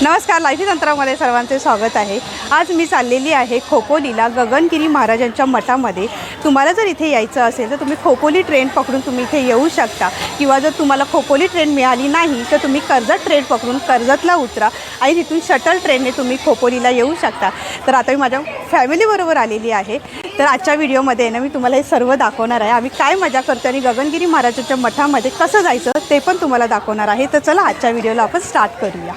नमस्कार, लाईफी तंत्रामध्ये सर्वांचे स्वागत आहे। आज मी चाललेली आहे खोपोलीला गगनगिरी महाराजांच्या मठामध्ये। तुम्हाला जर इथे यायचं असेल तर तुम्ही खोपोली ट्रेन पकडून तुम्ही इथे येऊ शकता, किंवा जर तुम्हाला खोपोली ट्रेन मिळाली नाही तर तुम्ही कर्जत ट्रेन पकडून कर्जतला उतरा आणि तिथून शटल ट्रेनने तुम्ही खोपोलीला येऊ शकता। तर आता मी माझ्या फॅमिलीबरोबर आलेली आहे। तर आजच्या व्हिडिओमध्ये ना मी तुम्हाला हे सर्व दाखवणार आहे, आम्ही काय मजा करतो आणि गगनगिरी महाराजांच्या मठामध्ये कसं जायचं ते पण तुम्हाला दाखवणार आहे। तर चला आजच्या व्हिडिओला आपण स्टार्ट करूया।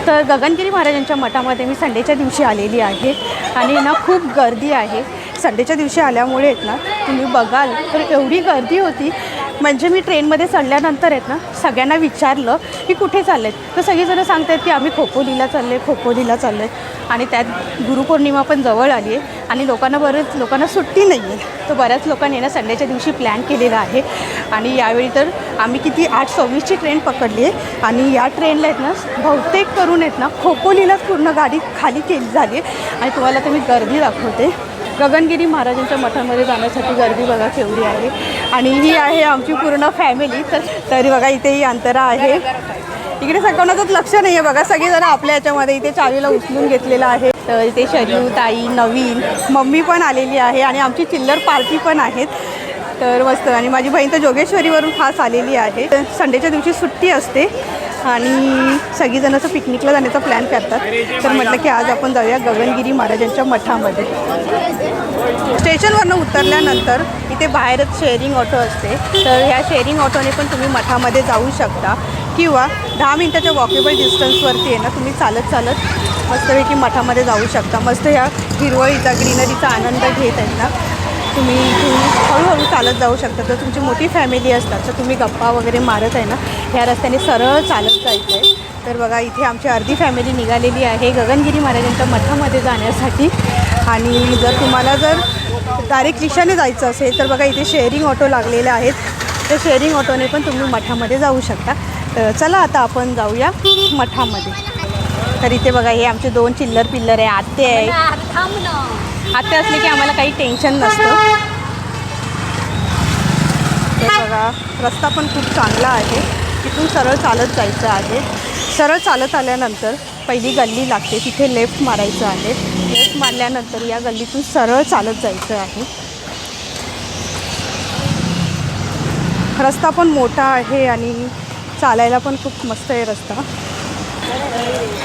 तर गगनगिरी महाराजांच्या मठामध्ये मी संडेच्या दिवशी आलेली आहे आणि ना खूप गर्दी आहे। संडेच्या दिवशी आल्यामुळे आहेत ना तुम्ही बघाल तर एवढी गर्दी होती, म्हणजे मी ट्रेनमध्ये चढल्यानंतर आहेत ना सगळ्यांना विचारलं की कुठे चाललेत, तर सगळेजण सांगतात की आम्ही खोपोलीला चाललो आहे। आणि त्यात गुरुपौर्णिमा पण जवळ आली आहे आणि बऱ्याच लोकांना सुट्टी नाही आहे, तर बऱ्याच लोकांनी ना संडेच्या दिवशी प्लॅन केलेला आहे। आणि यावेळी तर आम्ही 8:26ची ट्रेन पकडली आहे आणि या ट्रेनला आहेत ना बहुतेक करून आहेत ना खोपोलीलाच पूर्ण गाडी खाली केली झाली आहे। आणि तुम्हाला तर मी गर्दी दाखवते। गगनगिरी महाराजांच्या मठामध्ये जाण्यासाठी गर्दी बघा केवढी आहे। आणि ही आहे आमची पूर्ण फॅमिली। तरी बघा इथेही अंतरा आहे, इकडे सगळ्यांनाच लक्ष नाही आहे बघा, सगळेजण आपल्या याच्यामध्ये इथे चावीला उचलून घेतलेलं आहे। तर इथे शरीव ताई, नवीन मम्मी पण आलेली आहे आणि आमची चिल्लर पार्टी पण आहेत। तर मस्त। आणि माझी बहीण तर जोगेश्वरीवरून खास आलेली आहे। तर संडेच्या दिवशी सुट्टी असते आणि सगळीजण असं पिकनिकला जाण्याचा प्लॅन करतात। तर म्हटलं की आज आपण जाऊया गगनगिरी महाराजांच्या मठामध्ये। स्टेशनवरनं उतरल्यानंतर इथे बाहेरच शेअरिंग ऑटो असते, तर ह्या शेअरिंग ऑटोने पण तुम्ही मठामध्ये जाऊ शकता, किंवा 10 मिनिटाच्या वॉकेबल डिस्टन्सवरती आहे ना तुम्ही चालत मस्तपैकी मठामध्ये जाऊ शकता। मस्त ह्या हिरवळीचा, ग्रीनरीचा आनंद घेत आहेत ना तुम्ही हळूहळू चालत जाऊ शकता। जर तुमची मोठी फॅमिली असतात तर तुम्ही गप्पा वगैरे मारत आहे ना ह्या रस्त्याने सरळ चालत जायचं आहे। तर बघा इथे आमची अर्धी फॅमिली निघालेली आहे गगनगिरी महाराजांच्या मठामध्ये जाण्यासाठी। आणि जर तुम्हाला डायरेक्ट रिक्षाने जायचं असेल तर बघा इथे शेअरिंग ऑटो लागलेले आहेत, त्या शेअरिंग ऑटोने पण तुम्ही मठामध्ये जाऊ शकता। तर चला आता आपण जाऊया मठामध्ये। तर इथे बघा हे आमचे 2 चिल्लर पिल्लर आहे, आत्या आहे। आत्या असले की आम्हाला काही टेन्शन नसतं। तर बघा रस्ता पण खूप चांगला आहे, तिथून सरळ चालत जायचं आहे। सरळ चालत आल्यानंतर पहिली गल्ली लागते, तिथे लेफ्ट मारायचं आहे। लेफ्ट मारल्यानंतर या गल्लीतून सरळ चालत जायचं आहे। रस्ता पण मोठा आहे आणि चालायला पण खूप मस्त आहे रस्ता।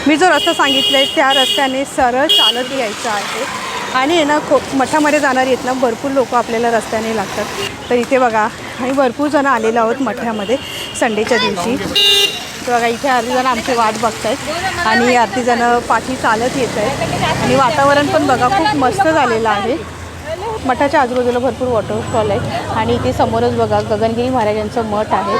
मी जो रस्ता सांगितला आहे त्या रस्त्याने सरळ चालत यायचं आहे। आणि ना मठामध्ये जाणारी आहेत ना भरपूर लोक आपल्याला रस्त्याने लागतात। तर इथे बघा आम्ही भरपूर जण आलेलो आहोत मठामध्ये संडेच्या दिवशी। तर बघा इथे अर्धी जण आमची वाट बघत आहेत आणि अर्धी जण पाठी चालत येत आहेत। आणि वातावरण पण बघा खूप मस्त झालेलं आहे। मठाच्या आजूबाजूला भरपूर वॉटरफॉल आहे आणि इथे समोरच बघा गगनगिरी महाराजांचं मठ आहे।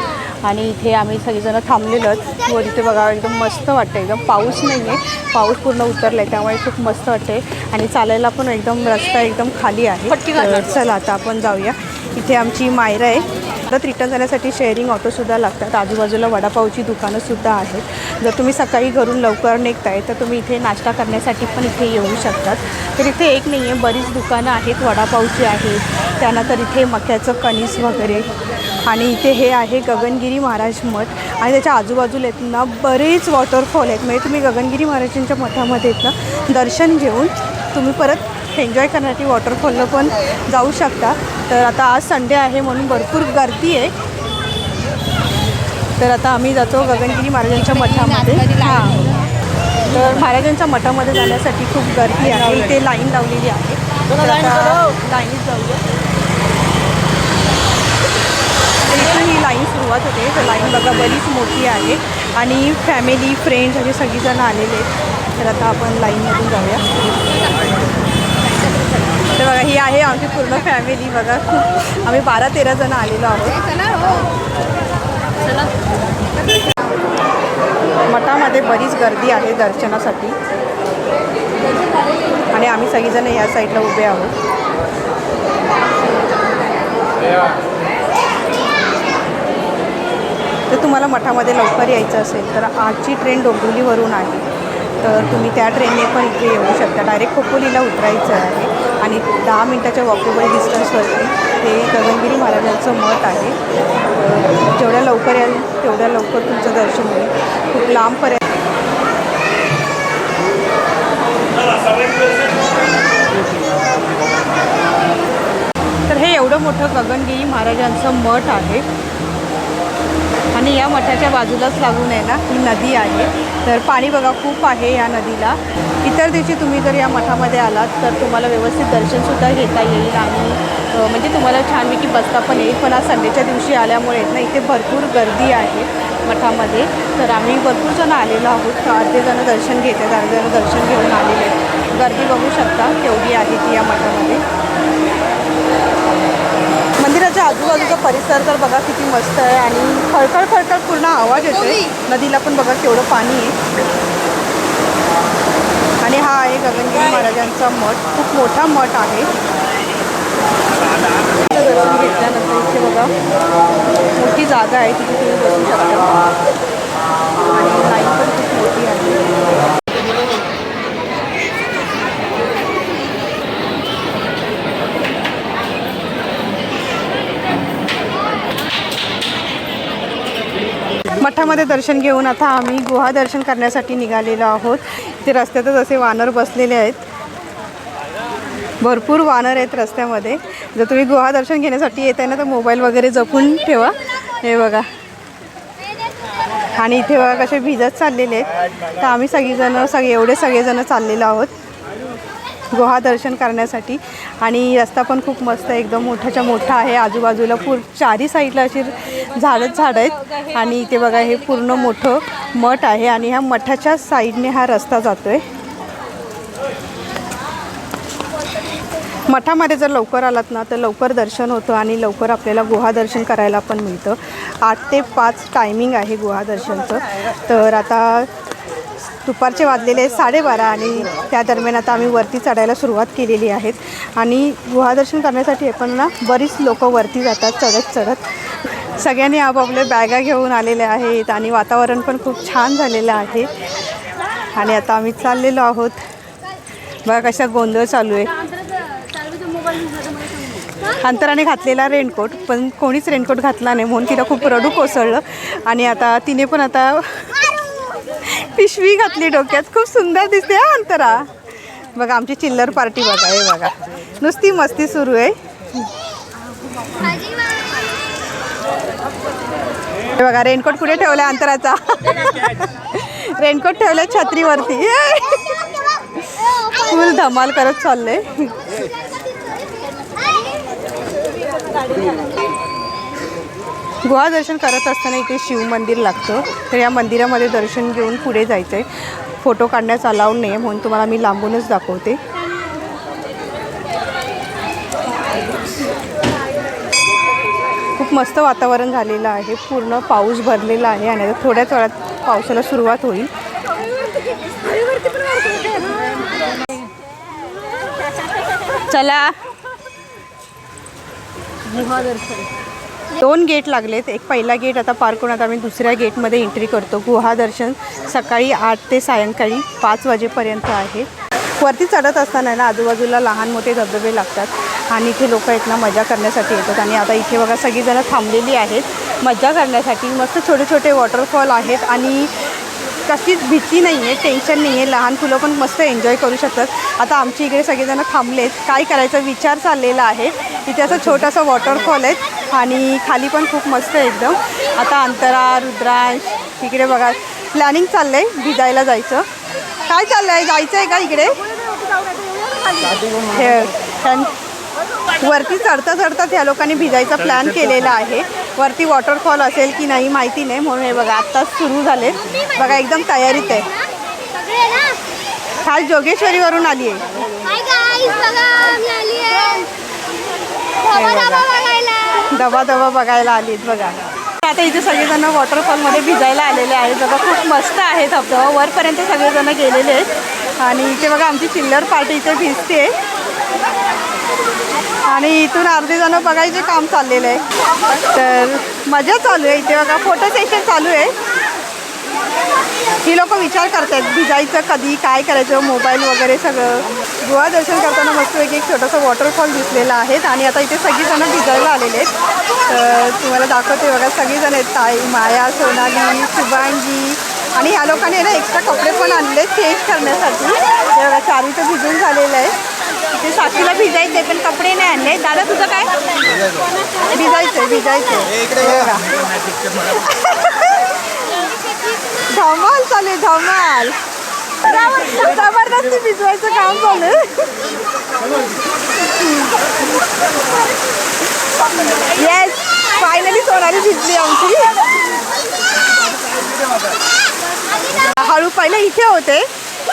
आणि इथे आम्ही सगळेजण थांबलेलो आहोत वर। इथे बघा एकदम मस्त वाटतं, एकदम पाऊस नाही आहे, पाऊस पूर्ण उतरला आहे त्यामुळे खूप मस्त वाटते। आणि चालायला पण एकदम रस्ता एकदम खाली आहे। चला आता आपण जाऊया। इथे आमची मायरा आहे। परत रिटर्न जाण्यासाठी शेअरिंग ऑटोसुद्धा लागतात। आजूबाजूला वडापावची दुकानंसुद्धा आहेत। जर तुम्ही सकाळी घरून लवकर निघताय तर तुम्ही इथे नाश्ता करण्यासाठी पण इथे येऊ शकतात। तर इथे एक नाही आहे, बरीच दुकानं आहेत, वडापावची आहेत, त्यानंतर इथे मक्याचं कणीस वगैरे। आणि इथे हे आहे गगनगिरी महाराज मठ आणि त्याच्या आजूबाजूला आहेत ना बरेच वॉटरफॉल आहेत। म्हणजे तुम्ही गगनगिरी महाराजांच्या मठामध्ये आहेत ना दर्शन घेऊन तुम्ही परत एन्जॉय करण्यासाठी वॉटरफॉलला पण जाऊ शकता। तर आता आज संडे आहे म्हणून भरपूर गर्दी आहे। तर आता आम्ही जातो गगनगिरी महाराजांच्या मठामध्ये। तर महाराजांच्या मठामध्ये जाण्यासाठी खूप गर्दी आहे, इथे लाईन लावलेली आहे। तर आता लाईनीत जाऊया। इथून ही लाईन सुरुवात होते। तर लाईन बघा बरीच मोठी आहे आणि फॅमिली फ्रेंड्स असे सगळीजण आलेले आहेत। तर आता आपण लाईनमधून जाऊया। तर बघा ही आहे आमची पूर्ण फॅमिली बघा, खूप आम्ही 12-13 जण आलेलो आहोत। मठामध्ये बरीच गर्दी आहे दर्शनासाठी आणि आम्ही सगळीजण या साईडला उभे आहोत। तर तुम्हाला मठामध्ये लवकर यायचं असेल तर आजची ट्रेन डोंबिवलीवरून आहे, तर तुम्ही त्या ट्रेनने पण इथे येऊ शकता। डायरेक्ट खोपोलीला उतरायचं आहे आणि 10 मिनिटाच्या वॉकेबल डिस्टन्सवरती हे गगनगिरी महाराजांचं मठ आहे। जेवढ्या लवकर याल तेवढ्या लवकर तुमचं दर्शन होईल। खूप लांबपर्यंत महाराजांचं मठ आहे आणि या मठाच्या बाजूलाच लागून आहे ना ही नदी आहे. तर पाणी बघा खूप आहे या नदीला. इतर दिवशी तुम्ही जर या मठामध्ये आलात तर तुम्हाला व्यवस्थित दर्शनसुद्धा घेता येईल आणि म्हणजे तुम्हाला छानपैकी बसता पण येईल. पण आज संडेच्या दिवशी आल्यामुळे ना इथे भरपूर गर्दी आहे मठामध्ये. तर आम्ही भरपूर जण आलेलो आहोत. अर्धे जण दर्शन घेत आहेत, अर्धे जण दर्शन घेऊन आलेले आहेत. गर्दी बघू शकता केवढी आहे ती या मठामध्ये. मंदिराच्या आजूबाजूचा परिसर तर बघा किती मस्त आहे आणि खळखळ खळखळ पूर्ण आवाज येतोय. नदीला पण बघा केवढं पाणी आहे. आणि हा आहे गगनगिरी महाराजांचा मठ. खूप मोठा मठ आहे. दर्शन घेतल्यानंतर इथे बघा मोठी जागा आहे, तिथे तुम्ही बसू शकता आणि लाईन पण खूप मोठी आहे. मठामध्ये दर्शन घेऊन आता आम्ही गुहा दर्शन करण्यासाठी निघालेलो आहोत. इथे रस्त्यातच असे वानर बसलेले आहेत. भरपूर वानर आहेत रस्त्यामध्ये. जर तुम्ही गुहा दर्शन घेण्यासाठी येत आहे ना तर मोबाईल वगैरे जपून ठेवा. हे बघा आणि इथे बघा कसे भिजत चाललेले आहेत. तर आम्ही एवढे सगळेजण चाललेलो आहोत गुहा दर्शन करण्यासाठी. आणि रस्ता पण खूप मस्त आहे, एकदम मोठाच्या मोठा आहे. आजूबाजूला चारी साईडला अशी झाडं आहेत आणि इथे बघा हे पूर्ण मोठं मठ आहे आणि ह्या मठाच्या साईडने हा रस्ता जातोय. मठामध्ये जर लवकर आलात ना तर लवकर दर्शन होतं आणि लवकर आपल्याला गुहा दर्शन करायला पण मिळतं. 8 ते 5 टायमिंग आहे गुहा दर्शनचं. तर आता दुपारचे वाजलेले 12:30 आणि त्या दरम्यान आता आम्ही वरती चढायला सुरुवात केलेली आहेत. आणि गुहादर्शन करण्यासाठी आपण ना बरीच लोक वरती जातात चढत. सगळ्यांनी आपापले बॅगा घेऊन आलेले आहेत आणि वातावरण पण खूप छान झालेलं आहे. आणि आता आम्ही चाललेलो आहोत. बघा कशा गोंधळ चालू आहे. अंतराने घातलेला रेनकोट, पण कोणीच रेनकोट घातला नाही म्हणून तिला खूप रडू कोसळलं. आणि आता तिने पण आता पिशवी घातली डोक्यात. खूप सुंदर दिसते हा अंतरा. बघा आमची चिल्लर पार्टी बघा. हे बघा नुसती मस्ती सुरू आहे. हे बघा रेनकोट कुठे ठेवला अंतराचा. रेनकोट ठेवलाय छत्रीवरती. फुल धमाल करत चाललंय. गुहा दर्शन करत असताना इथे शिव मंदिर लागतं. तर या मंदिरामध्ये दर्शन घेऊन पुढे जायचं आहे. फोटो काढण्यास अलाउड नाही आहे म्हणून तुम्हाला मी लांबूनच दाखवते. खूप मस्त वातावरण झालेलं आहे. पूर्ण पाऊस भरलेला आहे आणि आता थोड्याच वेळात पावसाला सुरुवात होईल. चला गुहा दर्शन 2 गेट लागलेत. एक पहिला गेट आता पार करून आता आम्ही दुसऱ्या गेटमध्ये एंट्री करतो. गुहा दर्शन सकाळी 8 ते सायंकाळी 5 वाजेपर्यंत आहे. वरती चढत असताना ना आजूबाजूला लहान मोठे धबधबे लागतात आणि इथे लोक आहेत ना मजा करण्यासाठी येतात. आणि आता इथे बघा सगळीजणं थांबलेली आहेत मजा करण्यासाठी. मस्त छोटे छोटे वॉटरफॉल आहेत आणि कशीच भीती नाही आहे, टेन्शन नाही आहे. लहान मुलं पण मस्त एन्जॉय करू शकतात. आता आमच्या इकडे सगळेजण थांबलेत. काय करायचा विचार चाललेला आहे. इथे असं छोटासा वॉटरफॉल आहे आणि खाली पण खूप मस्त आहे एकदम. आता अंतरा, रुद्रांश इकडे बघा प्लॅनिंग चाललं आहे भिजायला जायचं. काय चाललं आहे, जायचं आहे का इकडे? वरती चढता चढता त्या लोकांनी भिजायचा प्लॅन केलेला आहे. वरती वॉटरफॉल असेल की नाही माहिती नाही म्हणून हे बघा आत्ताच सुरू झाले. बघा एकदम तयारीत आहे. खास जोगेश्वरीवरून आली आहे. दबा दबा बघायला आलीत बघा. आता इथे सगळेजण वॉटरफॉलमध्ये भिजायला आलेले आहेत. बघा खूप मस्त आहे धबधबा. वरपर्यंत सगळेजण गेलेले आहेत आणि इथे बघा आमची चिल्लर पार्टी इथे भिजते आणि इथून अर्धे जण बघायचे काम चाललेलं आहे. तर मजा चालू आहे इथे बघा. फोटो सेशन चालू आहे. ही लोक विचार करतात भिजायचं कधी, काय करायचं, मोबाईल वगैरे सगळं. गुहा दर्शन करताना मस्तपैकी एक छोटासा वॉटरफॉल दिसलेला आहे आणि आता इथे सगळीजणं भिजायला आलेले आहेत. तर तुम्हाला दाखवते बघा सगळीजण आहेत. ताई, माया, सोनाली, शुभांगी आणि ह्या लोकांनी ना एक्स्ट्रा कपडे पण आणले चेंज करण्यासाठी. ते बघा चारी तर भिजून झालेलं आहे ते साक्षीला भिजायचे पण कपडे नाही आणले. दादा तुझं काय? भिजायचं. धमाल चालेल धमाल. जबरदस्ती भिजवायचं काम चालू. येस फायनली सोनाली भिजली आमची. हळू पहिले इथे होते,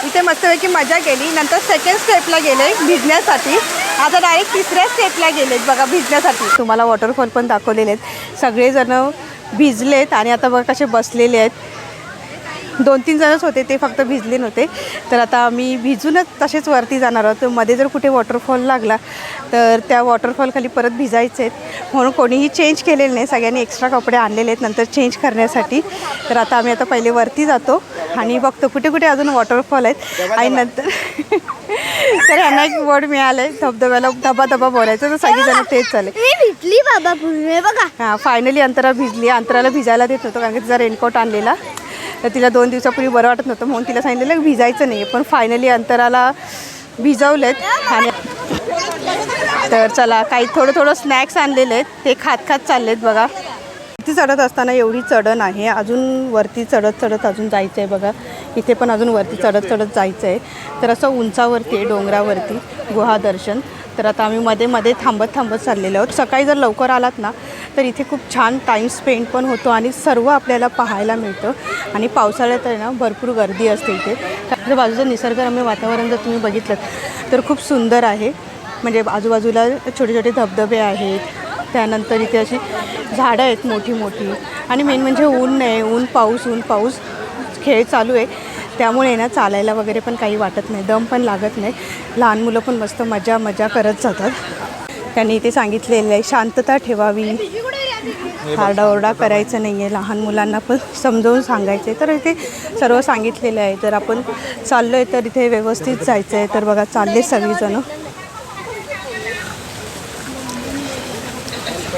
इथे मस्तपैकी मजा केली. नंतर सेकंड स्टेपला गेले भिजण्यासाठी. आता डायरेक्ट तिसऱ्या स्टेपला गेलेत बघा भिजण्यासाठी. तुम्हाला वॉटरफॉल पण दाखवलेले आहेत. सगळेजण भिजलेत आणि आता बघा कसे बसलेले आहेत. 2-3 जणच होते ते फक्त भिजले नव्हते. तर आता आम्ही भिजूनच तसेच वरती जाणार आहोत. मध्ये जर कुठे वॉटरफॉल लागला तर त्या वॉटरफॉल खाली परत भिजायचे आहेत म्हणून कोणीही चेंज केलेलं नाही. सगळ्यांनी एक्स्ट्रा कपडे आणलेले आहेत नंतर चेंज करण्यासाठी. तर आता आम्ही आता पहिले वरती जातो आणि बघतो कुठे कुठे अजून वॉटरफॉल आहेत. आणि नंतर तर ह्यांना एक वर्ड मिळालं आहे धबधब्याला धबा बोलायचं. तर सगळीजणं तेच चालेल. भिजली बाबा बघा. हां फायनली अंतरा भिजली. अंतराला भिजायला देत नव्हतं कारण की तिचा रेनकोट आणलेला. तर तिला 2 दिवसापूर्वी बरं वाटत नव्हतं म्हणून तिला सांगितलेलं भिजायचं नाही. पण फायनली अंतराला भिजवलेत. आणि तर चला काही थोडं स्नॅक्स आणलेले आहेत ते खात चाललेत बघा. इथे चढत असताना एवढी चढण आहे. अजून वरती चढत अजून जायचं आहे बघा. इथे पण अजून वरती चढत जायचं आहे. तर असं उंचावरती आहे डोंगरावरती गुहादर्शन. तर आता आम्ही मध्ये थांबत चाललेलो आहोत. सकाळी जर लवकर आलात ना तर इथे खूप छान टाईम स्पेंड पण होतो आणि सर्व आपल्याला पाहायला मिळतं. आणि पावसाळ्यात आहे ना भरपूर गर्दी असते इथे. तर बाजूचं निसर्गरम्य वातावरण जर तुम्ही बघितलं तर खूप सुंदर आहे. म्हणजे आजूबाजूला छोटे धबधबे आहेत. त्यानंतर इथे अशी झाडं आहेत मोठी. आणि मेन म्हणजे ऊन नाही. ऊन पाऊस खेळ चालू आहे. त्यामुळे ना चालायला वगैरे पण काही वाटत नाही. दम पण लागत नाही. लहान मुलं पण मस्त मजा करत जातात. त्यांनी इथे सांगितलेलं आहे शांतता ठेवावी, आरडाओरडा करायचं नाही आहे. लहान मुलांना पण समजावून सांगायचं आहे. तर इथे सर्व सांगितलेलं आहे. जर आपण चाललो आहे तर इथे व्यवस्थित जायचं आहे. तर बघा चालले सगळीजणं.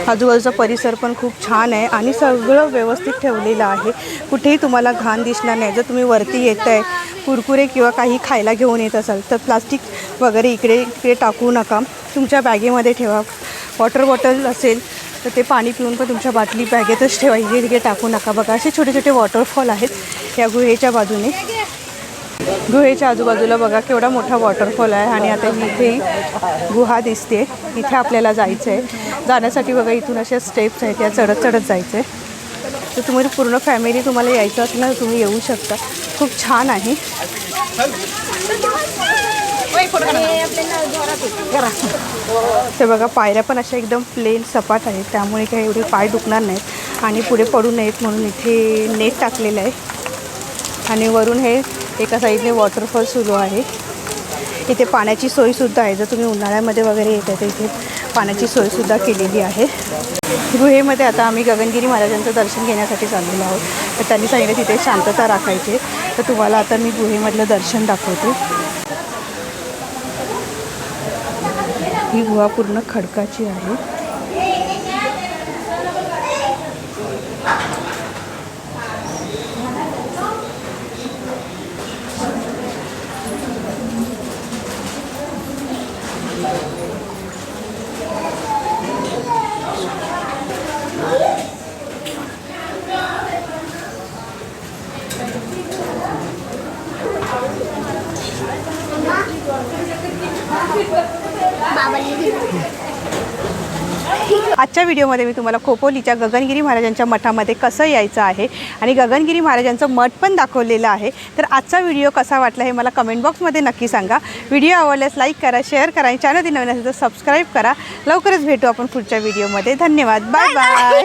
आजूबाजूचा परिसर पण खूप छान आहे आणि सगळं व्यवस्थित ठेवलेलं आहे. कुठेही तुम्हाला घाण दिसणार नाही. जर तुम्ही वरती येत आहे कुरकुरे किंवा काही खायला घेऊन येत असाल तर प्लास्टिक वगैरे इकडे टाकू नका. तुमच्या बॅगेमध्ये ठेवा. वॉटर बॉटल असेल तर ते पाणी पिऊन पण तुमच्या बाटली बॅगेतच ठेवा. इकडे टाकू नका. बघा असे छोटे वॉटरफॉल आहेत या गुहेच्या बाजूने. गुहेच्या आजूबाजूला बघा केवढा मोठा वॉटरफॉल आहे. आणि आता इथे गुहा दिसते. इथे आपल्याला जायचं आहे. जाण्यासाठी बघा इथून अशा स्टेप्स आहेत. या चढत जायचं आहे. तर तुम्ही पूर्ण फॅमिली तुम्हाला यायचं असेल ना तुम्ही येऊ शकता. खूप छान आहे. ते बघा पायऱ्या पण अशा एकदम प्लेन सपाट आहेत. त्यामुळे काही एवढे पाय दुखणार नाहीत. आणि पुढे पडू नयेत म्हणून इथे नेट टाकलेलं आहे. आणि वरून हे एका साईडने वॉटरफॉल सुरू आहे. इथे पाण्याची सोयसुद्धा आहे. जर तुम्ही उन्हाळ्यामध्ये वगैरे येत आहे तर इथे पाण्याची सोयसुद्धा केलेली आहे. गुहेमध्ये आता आम्ही गगनगिरी महाराजांचं दर्शन घेण्यासाठी चाललेलो आहोत. तर त्यांनी सांगितलं तिथे शांतता राखायची. तर तुम्हाला आता मी गुहेमधलं दर्शन दाखवते. ही गुहा पूर्ण खडकाची आहे. आजच्या व्हिडिओमध्ये मी तुम्हाला खोपोलीच्या गगनगिरी महाराजांच्या मठामध्ये कसं यायचं आहे आणि गगनगिरी महाराजांचं मठ पण दाखवलेलं आहे. तर आजचा व्हिडिओ कसा वाटला हे मला कमेंट बॉक्समध्ये नक्की सांगा. व्हिडिओ आवडल्यास लाईक करा, शेअर करा आणि चॅनल नवीन असेल तर सबस्क्राईब करा. लवकरच भेटू आपण पुढच्या व्हिडिओमध्ये. धन्यवाद. Bye bye.